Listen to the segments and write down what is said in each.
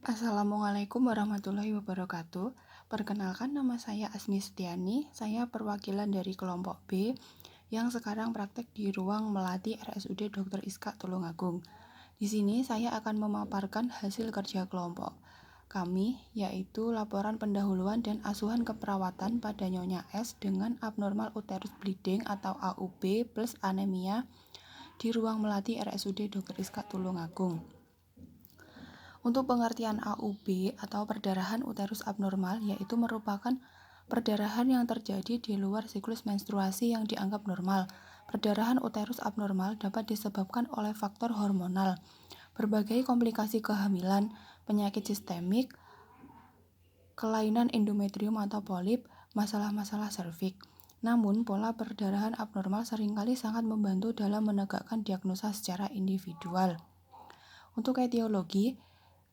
Assalamualaikum warahmatullahi wabarakatuh. Perkenalkan, nama saya Asmi Setiani. Saya perwakilan dari kelompok B yang sekarang praktek di ruang Melati RSUD Dr. Iska Tulungagung. Di sini saya akan memaparkan hasil kerja kelompok kami, yaitu laporan pendahuluan dan asuhan keperawatan pada Nyonya S dengan abnormal uterus bleeding atau AUB plus anemia di ruang Melati RSUD Dr. Iska Tulungagung. Untuk pengertian AUB atau perdarahan uterus abnormal, yaitu merupakan perdarahan yang terjadi di luar siklus menstruasi yang dianggap normal. Perdarahan uterus abnormal dapat disebabkan oleh faktor hormonal, berbagai komplikasi kehamilan, penyakit sistemik, kelainan endometrium atau polip, masalah-masalah serviks. Namun, pola perdarahan abnormal seringkali sangat membantu dalam menegakkan diagnosa secara individual. Untuk etiologi,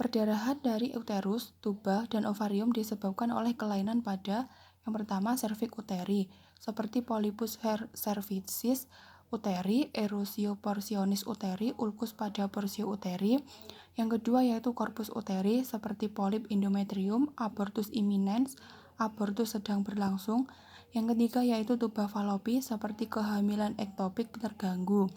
perdarahan dari uterus, tuba, dan ovarium disebabkan oleh kelainan pada yang pertama serviks uteri, seperti polipus cervicis uteri, erosio portionis uteri, ulkus pada porsio uteri. Yang kedua yaitu corpus uteri, seperti polip endometrium, abortus imminens, abortus sedang berlangsung. Yang ketiga yaitu tuba falopi, seperti kehamilan ektopik terganggu.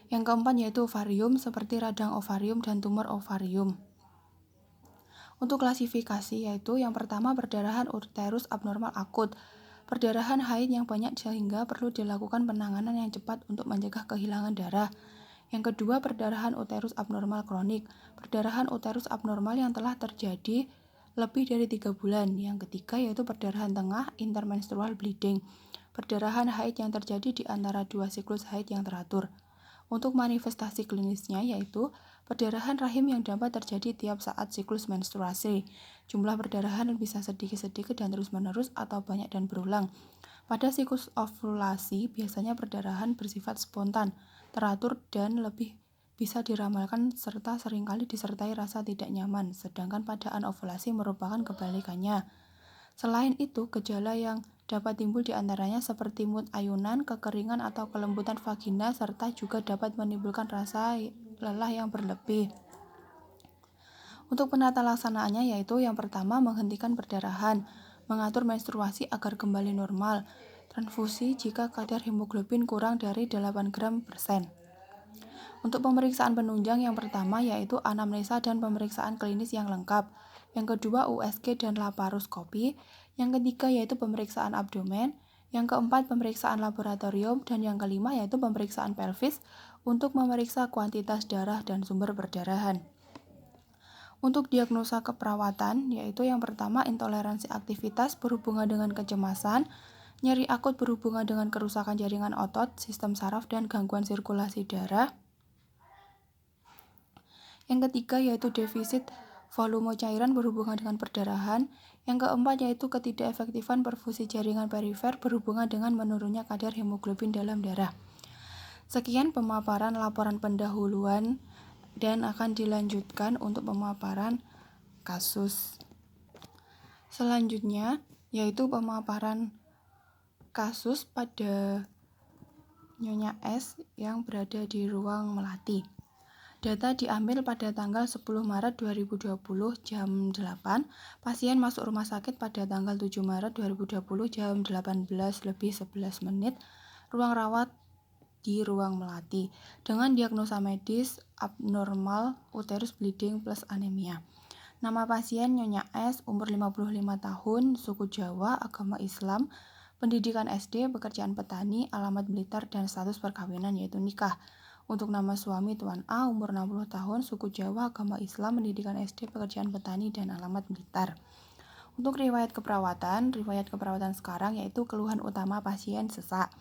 Yang keempat yaitu ovarium, seperti radang ovarium dan tumor ovarium. Untuk klasifikasi yaitu yang pertama perdarahan uterus abnormal akut, perdarahan haid yang banyak sehingga perlu dilakukan penanganan yang cepat untuk mencegah kehilangan darah. Yang kedua perdarahan uterus abnormal kronik, perdarahan uterus abnormal yang telah terjadi lebih dari 3 bulan. Yang ketiga yaitu perdarahan tengah intermenstrual bleeding, perdarahan haid yang terjadi di antara 2 siklus haid yang teratur. Untuk manifestasi klinisnya yaitu perdarahan rahim yang dapat terjadi tiap saat siklus menstruasi. Jumlah perdarahan bisa sedikit-sedikit dan terus-menerus atau banyak dan berulang. Pada siklus ovulasi biasanya perdarahan bersifat spontan, teratur dan lebih bisa diramalkan serta seringkali disertai rasa tidak nyaman, sedangkan pada anovulasi merupakan kebalikannya. Selain itu, gejala yang dapat timbul di antaranya seperti mood ayunan, kekeringan atau kelembutan vagina, serta juga dapat menimbulkan rasa lelah yang berlebih. Untuk penata laksanaannya yaitu yang pertama menghentikan perdarahan, mengatur menstruasi agar kembali normal, transfusi jika kadar hemoglobin kurang dari 8 gram %. Untuk pemeriksaan penunjang yang pertama yaitu anamnesa dan pemeriksaan klinis yang lengkap. Yang kedua USG dan laparoskopi. Yang ketiga yaitu pemeriksaan abdomen. Yang keempat pemeriksaan laboratorium. Dan yang kelima yaitu pemeriksaan pelvis untuk memeriksa kuantitas darah dan sumber perdarahan. Untuk diagnosa keperawatan yaitu yang pertama intoleransi aktivitas berhubungan dengan kecemasan, nyeri akut berhubungan dengan kerusakan jaringan otot, sistem saraf, dan gangguan sirkulasi darah. Yang ketiga yaitu defisit volume cairan berhubungan dengan perdarahan. Yang keempat yaitu ketidakefektifan perfusi jaringan perifer berhubungan dengan menurunnya kadar hemoglobin dalam darah. Sekian pemaparan laporan pendahuluan dan akan dilanjutkan untuk pemaparan kasus. Selanjutnya yaitu pemaparan kasus pada Nyonya S yang berada di ruang Melati. Data diambil pada tanggal 10 Maret 2020 jam 8. Pasien masuk rumah sakit pada tanggal 7 Maret 2020 jam 18:11. Ruang rawat di ruang Melati dengan diagnosa medis abnormal uterus bleeding plus anemia. Nama pasien Nyonya S, umur 55 tahun, suku Jawa, agama Islam, pendidikan SD, pekerjaan petani, alamat Blitar, dan status perkawinan yaitu nikah. Untuk nama suami Tuan A, umur 60 tahun, suku Jawa, agama Islam, pendidikan SD, pekerjaan petani, dan alamat Blitar. Untuk riwayat keperawatan sekarang yaitu keluhan utama pasien sesak.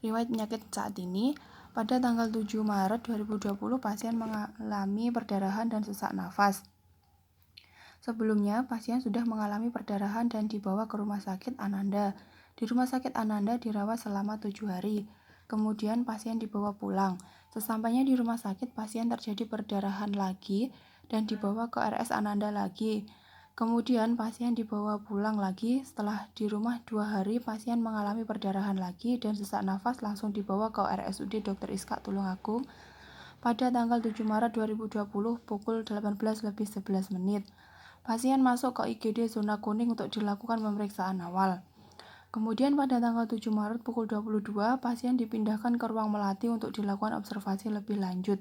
Riwayat penyakit saat ini, pada tanggal 7 Maret 2020 pasien mengalami perdarahan dan sesak nafas. Sebelumnya, pasien sudah mengalami perdarahan dan dibawa ke Rumah Sakit Ananda. Di Rumah Sakit Ananda dirawat selama 7 hari. Kemudian pasien dibawa pulang. Sesampainya di rumah sakit, pasien terjadi perdarahan lagi dan dibawa ke RS Ananda lagi. Kemudian pasien dibawa pulang lagi. Setelah di rumah 2 hari, pasien mengalami perdarahan lagi dan sesak nafas langsung dibawa ke RSUD Dr. Iska Tulungagung. pada tanggal 7 Maret 2020 pukul 18:11 pasien masuk ke IGD zona kuning untuk dilakukan pemeriksaan awal. Kemudian pada tanggal 7 Maret pukul 22, pasien dipindahkan ke ruang melati untuk dilakukan observasi lebih lanjut.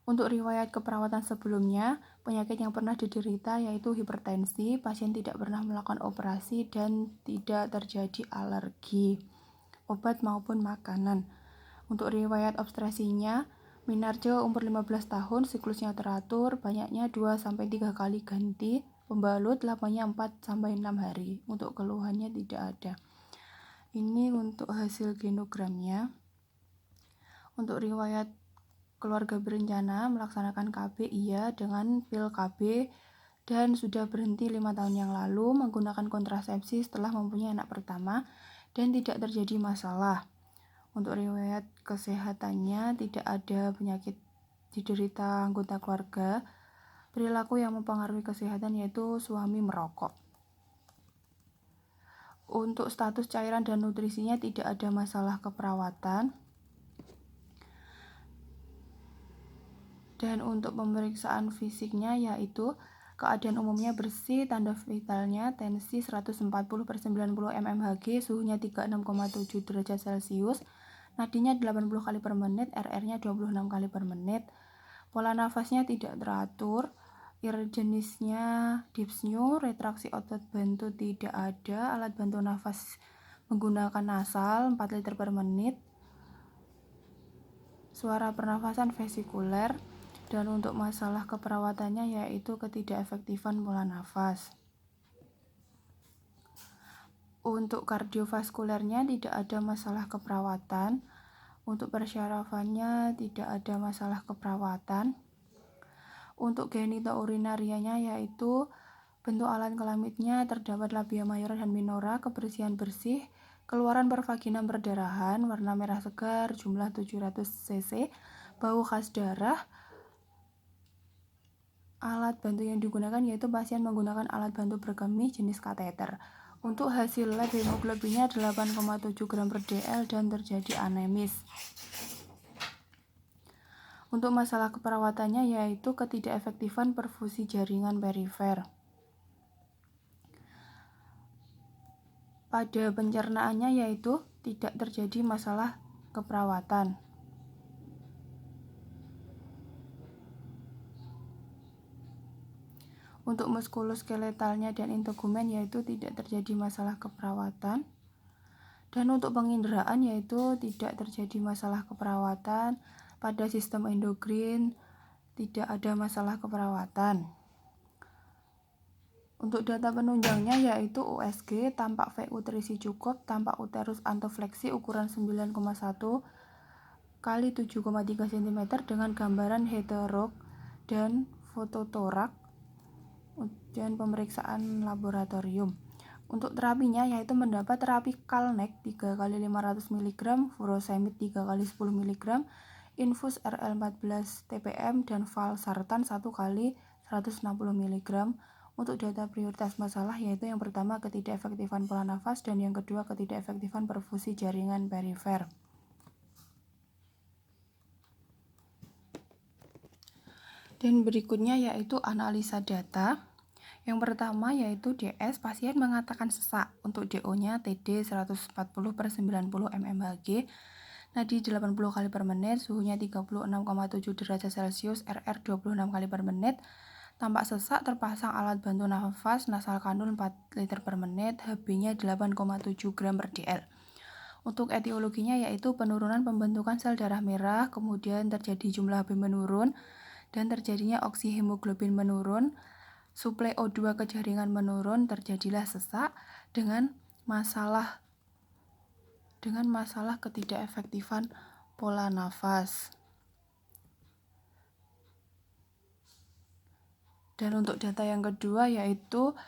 Untuk riwayat keperawatan sebelumnya, penyakit yang pernah diderita yaitu hipertensi, pasien tidak pernah melakukan operasi dan tidak terjadi alergi, obat maupun makanan. Untuk riwayat obstresinya, Minarjo umur 15 tahun, siklusnya teratur, banyaknya 2-3 kali ganti, pembalut lamanya 4-6 hari. Untuk keluhannya tidak ada. Ini untuk hasil genogramnya. Untuk riwayat keluarga berencana melaksanakan KB iya dengan pil KB dan sudah berhenti 5 tahun yang lalu menggunakan kontrasepsi setelah mempunyai anak pertama dan tidak terjadi masalah. Untuk riwayat kesehatannya tidak ada penyakit diderita anggota keluarga. Perilaku yang mempengaruhi kesehatan yaitu suami merokok. Untuk status cairan dan nutrisinya tidak ada masalah keperawatan. Dan untuk pemeriksaan fisiknya yaitu keadaan umumnya bersih, tanda vitalnya tensi 140/90 mmHg, suhunya 36,7 derajat Celcius, nadinya 80 kali per menit, RR-nya 26 kali per menit. Pola nafasnya tidak teratur, jenisnya dyspnea, retraksi otot bantu tidak ada, alat bantu nafas menggunakan nasal 4 liter per menit, suara pernafasan vesikuler. Dan untuk masalah keperawatannya yaitu ketidakefektifan pola nafas. Untuk kardiovaskulernya tidak ada masalah keperawatan. Untuk persyarafannya tidak ada masalah keperawatan. Untuk genitourinarianya yaitu bentuk alat kelaminnya terdapat labia mayora dan minora, kebersihan bersih, keluaran per vagina perdarahan, warna merah segar, jumlah 700 cc, bau khas darah. Alat bantu yang digunakan yaitu pasien menggunakan alat bantu berkemih jenis kateter. Untuk hasil lab hemoglobinnya 8,7 gram per dl dan terjadi anemis. Untuk masalah keperawatannya yaitu ketidakefektifan perfusi jaringan perifer. Pada pencernaannya yaitu tidak terjadi masalah keperawatan. Untuk muskuloskeletalnya dan integumen yaitu tidak terjadi masalah keperawatan. Dan untuk penginderaan yaitu tidak terjadi masalah keperawatan. Pada sistem endokrin tidak ada masalah keperawatan. Untuk data penunjangnya yaitu USG, tampak VU terisi cukup, tampak uterus antofleksi ukuran 9,1 kali 7,3 cm dengan gambaran heterog dan fototorak dan pemeriksaan laboratorium. Untuk terapinya yaitu mendapat terapi Calnec 3 kali 500 mg, furosemid 3 kali 10 mg, infus RL14 TPM dan valsartan 1 kali 160 mg. Untuk data prioritas masalah yaitu yang pertama ketidakefektifan pola nafas dan yang kedua ketidakefektifan perfusi jaringan perifer. Dan berikutnya yaitu analisa data. Yang pertama yaitu DS, pasien mengatakan sesak. Untuk DO-nya TD 140/90 mmHg, nadi 80 kali per menit, suhunya 36,7 derajat Celcius, RR 26 kali per menit. Tampak sesak, terpasang alat bantu nafas nasal kanul 4 liter per menit, HB-nya 8,7 gram per dl. Untuk etiologinya yaitu penurunan pembentukan sel darah merah, kemudian terjadi jumlah HB menurun, dan terjadinya oksihemoglobin menurun, suplai O2 ke jaringan menurun, terjadilah sesak dengan masalah ketidakefektifan pola nafas. Dan untuk data yang kedua yaitu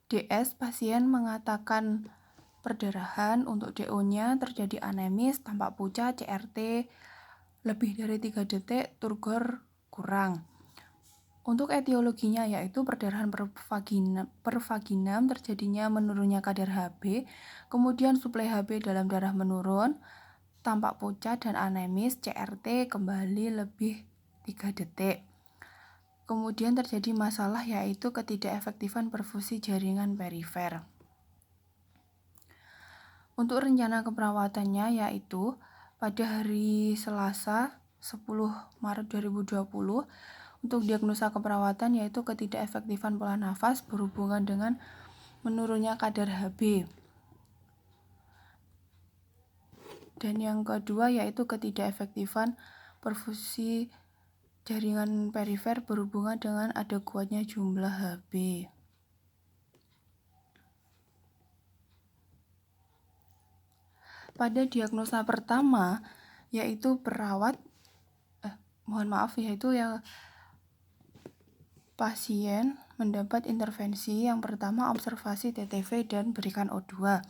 DS, pasien mengatakan perdarahan. Untuk DO-nya terjadi anemis, tampak pucat, CRT lebih dari 3 detik, turgor kurang. Untuk etiologinya yaitu perdarahan per vaginam, terjadinya menurunnya kadar HB, kemudian suplai HB dalam darah menurun, tampak pucat dan anemis, CRT kembali lebih 3 detik. Kemudian terjadi masalah yaitu ketidakefektifan perfusi jaringan perifer. Untuk rencana keperawatannya yaitu pada hari Selasa 10 Maret 2020 untuk diagnosa keperawatan yaitu ketidakefektifan pola nafas berhubungan dengan menurunnya kadar Hb. Dan yang kedua yaitu ketidakefektifan perfusi jaringan perifer berhubungan dengan ada kuatnya jumlah Hb. Pada diagnosa pertama yaitu pasien mendapat intervensi yang pertama observasi TTV dan berikan O2.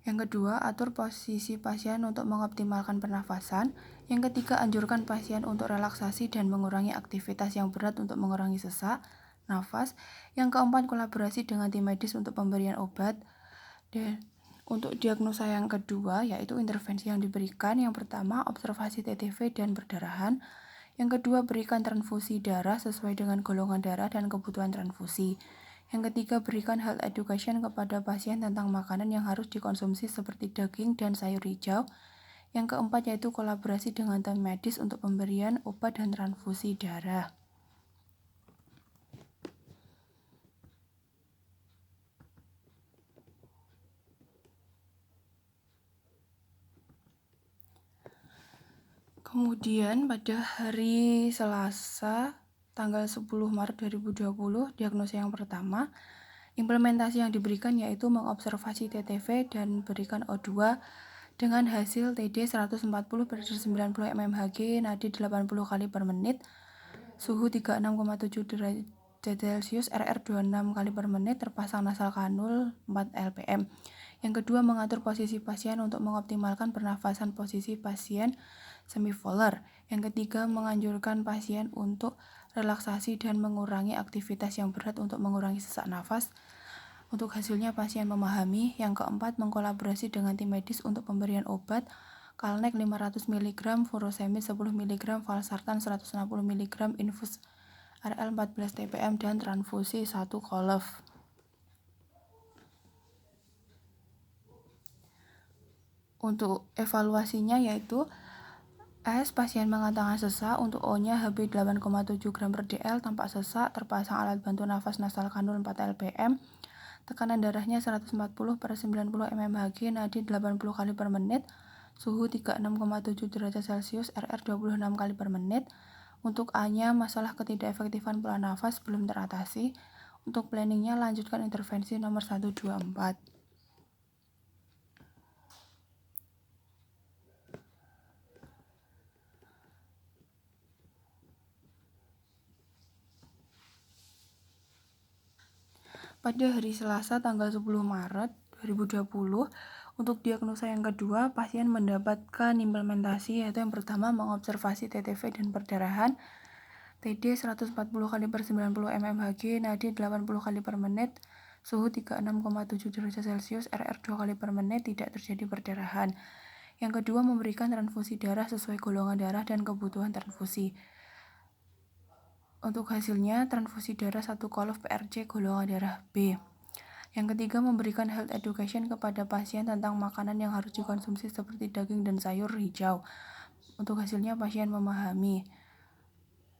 Yang kedua, atur posisi pasien untuk mengoptimalkan pernafasan. Yang ketiga, anjurkan pasien untuk relaksasi dan mengurangi aktivitas yang berat untuk mengurangi sesak nafas. Yang keempat, kolaborasi dengan tim medis untuk pemberian obat. Dan untuk diagnosa yang kedua, yaitu intervensi yang diberikan. Yang pertama, observasi TTV dan perdarahan. Yang kedua, berikan transfusi darah sesuai dengan golongan darah dan kebutuhan transfusi. Yang ketiga, berikan health education kepada pasien tentang makanan yang harus dikonsumsi seperti daging dan sayur hijau. Yang keempat, yaitu kolaborasi dengan tim medis untuk pemberian obat dan transfusi darah. Kemudian pada hari Selasa tanggal 10 Maret 2020, diagnosa yang pertama, implementasi yang diberikan yaitu mengobservasi TTV dan berikan O2 dengan hasil TD 140/90 mmHg, nadi 80 kali per menit, suhu 36,7 derajat Celcius, RR 26 kali per menit, terpasang nasal kanul 4 lpm. Yang kedua, mengatur posisi pasien untuk mengoptimalkan pernafasan posisi pasien semivolar. Yang ketiga, menganjurkan pasien untuk relaksasi dan mengurangi aktivitas yang berat untuk mengurangi sesak nafas. Untuk hasilnya pasien memahami. Yang keempat, mengkolaborasi dengan tim medis untuk pemberian obat Calnek 500 mg, furosemid 10 mg, valsartan 160 mg, infus RL 14 TPM, dan transfusi 1 kolef. Untuk evaluasinya yaitu S, pasien mengatakan sesak, untuk O-nya Hb 8,7 gram per dl, tampak sesak, terpasang alat bantu nafas nasal kanul 4 lpm, tekanan darahnya 140/90 mmHg, nadi 80 kali per menit, suhu 36,7 derajat Celcius, RR 26 kali per menit. Untuk A-nya, masalah ketidakefektifan pola nafas belum teratasi. Untuk planningnya, lanjutkan intervensi nomor 124. Pada hari Selasa tanggal 10 Maret 2020, untuk diagnosa yang kedua, pasien mendapatkan implementasi yaitu yang pertama mengobservasi TTV dan perdarahan, TD 140 kali per 90 mmHg, nadi 80 kali per menit, suhu 36,7 derajat Celcius, RR 2 kali per menit, tidak terjadi perdarahan. Yang kedua, memberikan transfusi darah sesuai golongan darah dan kebutuhan transfusi. Untuk hasilnya, transfusi darah 1 kolef PRC golongan darah B. Yang ketiga, memberikan health education kepada pasien tentang makanan yang harus dikonsumsi seperti daging dan sayur hijau. Untuk hasilnya, pasien memahami.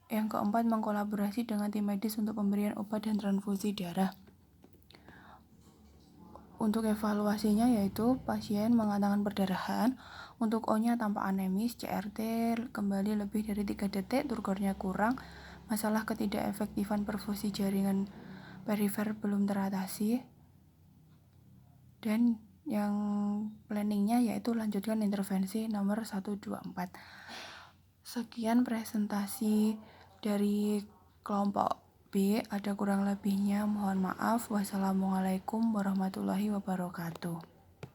Yang keempat, mengkolaborasi dengan tim medis untuk pemberian obat dan transfusi darah. Untuk evaluasinya yaitu pasien mengatakan perdarahan. Untuk O-nya tampak anemis, CRT kembali lebih dari 3 detik, turgornya kurang, masalah ketidakefektifan perfusi jaringan perifer belum teratasi. Dan yang planningnya yaitu lanjutkan intervensi nomor 124. Sekian presentasi dari kelompok B, ada kurang lebihnya mohon maaf. Wassalamualaikum warahmatullahi wabarakatuh.